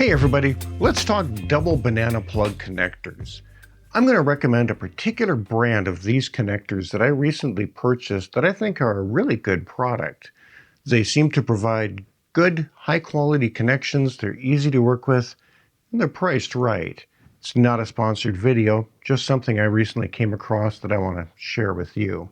Hey everybody, let's talk double banana plug connectors. I'm going to recommend a particular brand of these connectors that I recently purchased that I think are a really good product. They seem to provide good, high quality connections, they're easy to work with, and they're priced right. It's not a sponsored video, just something I recently came across that I want to share with you.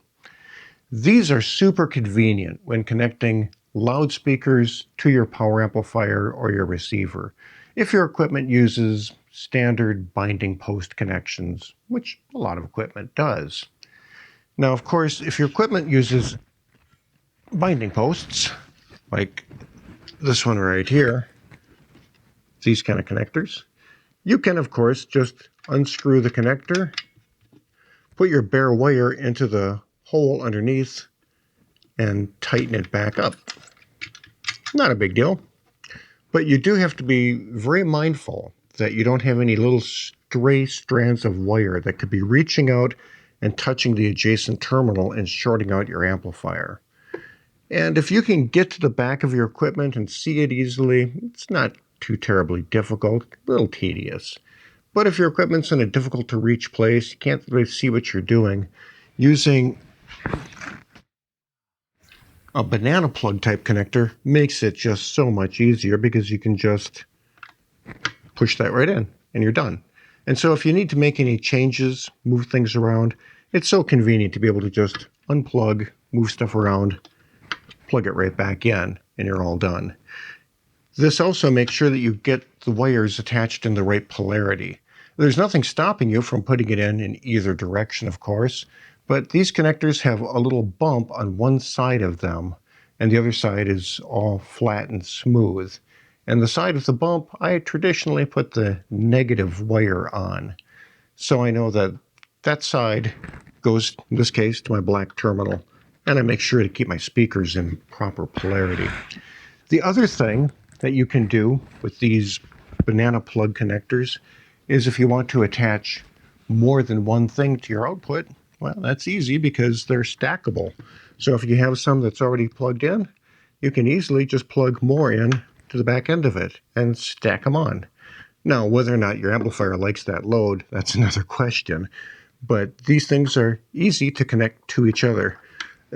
These are super convenient when connecting loudspeakers to your power amplifier or your receiver, if your equipment uses standard binding post connections, which a lot of equipment does. Now, of course, if your equipment uses binding posts, like this one right here, these kind of connectors, you can, of course, just unscrew the connector, put your bare wire into the hole underneath, and tighten it back up. Not a big deal. But you do have to be very mindful that you don't have any little stray strands of wire that could be reaching out and touching the adjacent terminal and shorting out your amplifier. And if you can get to the back of your equipment and see it easily, it's not too terribly difficult, a little tedious. But if your equipment's in a difficult to reach place, you can't really see what you're doing, using a banana plug type connector makes it just so much easier because you can just push that right in and you're done. And so if you need to make any changes, move things around, it's so convenient to be able to just unplug, move stuff around, plug it right back in, and you're all done. This also makes sure that you get the wires attached in the right polarity. There's nothing stopping you from putting it in either direction, of course, but these connectors have a little bump on one side of them, and the other side is all flat and smooth. And the side with the bump, I traditionally put the negative wire on. So I know that that side goes, in this case, to my black terminal, and I make sure to keep my speakers in proper polarity. The other thing that you can do with these banana plug connectors is if you want to attach more than one thing to your output, well, that's easy because they're stackable. So if you have some that's already plugged in, you can easily just plug more in to the back end of it and stack them on. Now, whether or not your amplifier likes that load, that's another question. But these things are easy to connect to each other.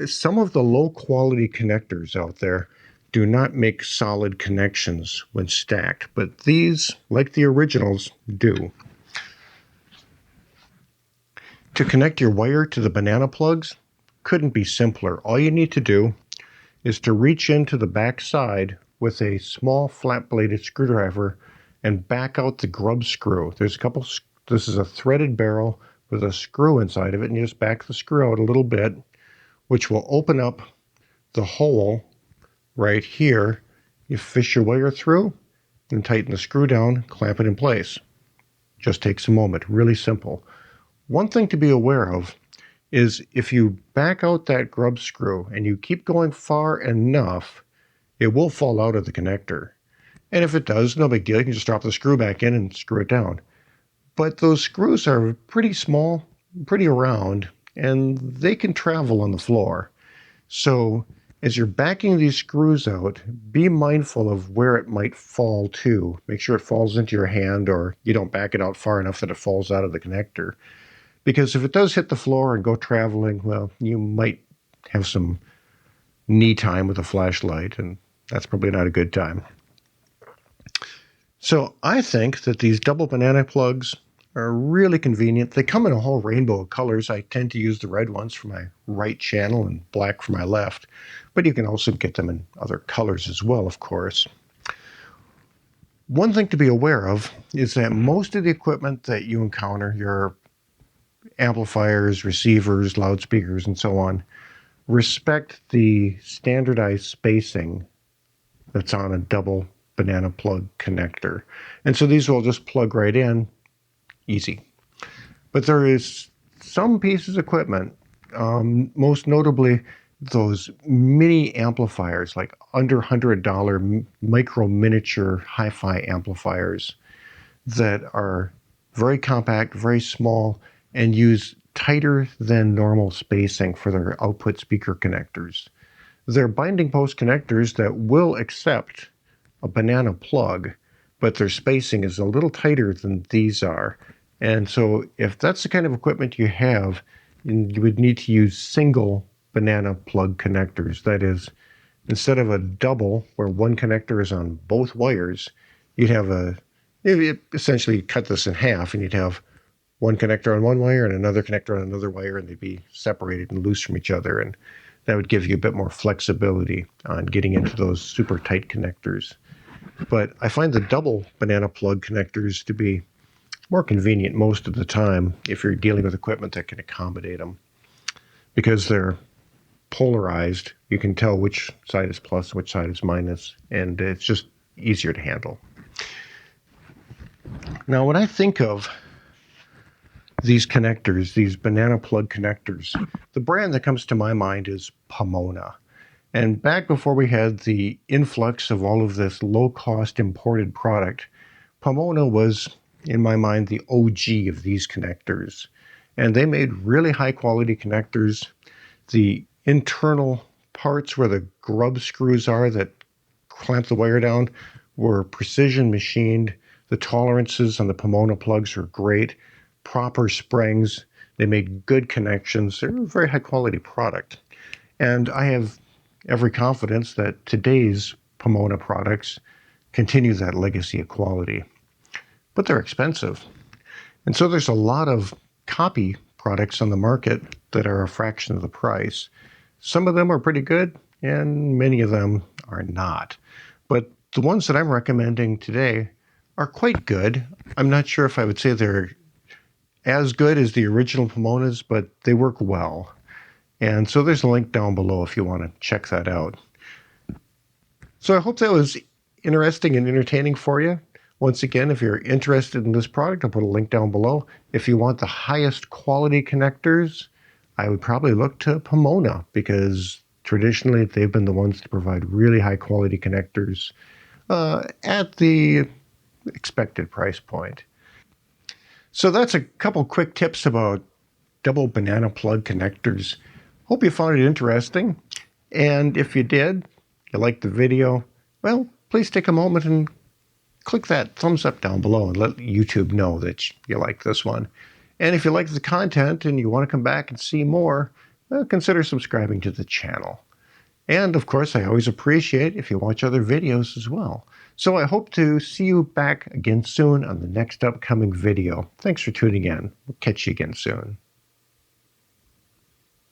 Some of the low-quality connectors out there do not make solid connections when stacked, but these, like the originals, do. To connect your wire to the banana plugs couldn't be simpler. All you need to do is to reach into the back side with a small flat-bladed screwdriver and back out the grub screw. There's a couple, this is a threaded barrel with a screw inside of it, and you just back the screw out a little bit, which will open up the hole right here. You fish your wire through and tighten the screw down, clamp it in place. Just takes a moment, really simple. One thing to be aware of is if you back out that grub screw and you keep going far enough, it will fall out of the connector. And if it does, no big deal. You can just drop the screw back in and screw it down. But those screws are pretty small, pretty round, and they can travel on the floor. So as you're backing these screws out, be mindful of where it might fall to. Make sure it falls into your hand or you don't back it out far enough that it falls out of the connector. Because if it does hit the floor and go traveling, well, you might have some knee time with a flashlight, and that's probably not a good time. So I think that these double banana plugs are really convenient. They come in a whole rainbow of colors. I tend to use the red ones for my right channel and black for my left, but you can also get them in other colors as well, of course. One thing to be aware of is that most of the equipment that you encounter, your amplifiers, receivers, loudspeakers, and so on, respect the standardized spacing that's on a double banana plug connector. And so these will just plug right in, easy. But there is some pieces of equipment, most notably those mini amplifiers, like under $100 micro miniature hi-fi amplifiers that are very compact, very small, and use tighter than normal spacing for their output speaker connectors. They're binding post connectors that will accept a banana plug, but their spacing is a little tighter than these are. And so if that's the kind of equipment you have, you would need to use single banana plug connectors. That is, instead of a double where one connector is on both wires, you'd have you'd essentially cut this in half, and you'd have one connector on one wire and another connector on another wire, and they'd be separated and loose from each other. And that would give you a bit more flexibility on getting into those super tight connectors. But I find the double banana plug connectors to be more convenient most of the time if you're dealing with equipment that can accommodate them. Because they're polarized, you can tell which side is plus, which side is minus, and it's just easier to handle. Now, when I think of these connectors, these banana plug connectors, the brand that comes to my mind is Pomona. And back before we had the influx of all of this low-cost imported product, Pomona was, in my mind, the OG of these connectors. And they made really high-quality connectors. The internal parts where the grub screws are that clamp the wire down were precision machined. The tolerances on the Pomona plugs are great. Proper springs. They made good connections. They're a very high-quality product. And I have every confidence that today's Pomona products continue that legacy of quality. But they're expensive. And so there's a lot of copy products on the market that are a fraction of the price. Some of them are pretty good, and many of them are not. But the ones that I'm recommending today are quite good. I'm not sure if I would say they're as good as the original Pomonas, but they work well. And so there's a link down below if you want to check that out. So I hope that was interesting and entertaining for you. Once again, if you're interested in this product, I'll put a link down below. If you want the highest quality connectors, I would probably look to Pomona, because traditionally they've been the ones to provide really high quality connectors at the expected price point. So that's a couple quick tips about double banana plug connectors. Hope you found it interesting. And if you did, you liked the video, well, please take a moment and click that thumbs up down below and let YouTube know that you like this one. And if you like the content and you want to come back and see more, well, consider subscribing to the channel. And of course, I always appreciate if you watch other videos as well. So I hope to see you back again soon on the next upcoming video. Thanks for tuning in. We'll catch you again soon.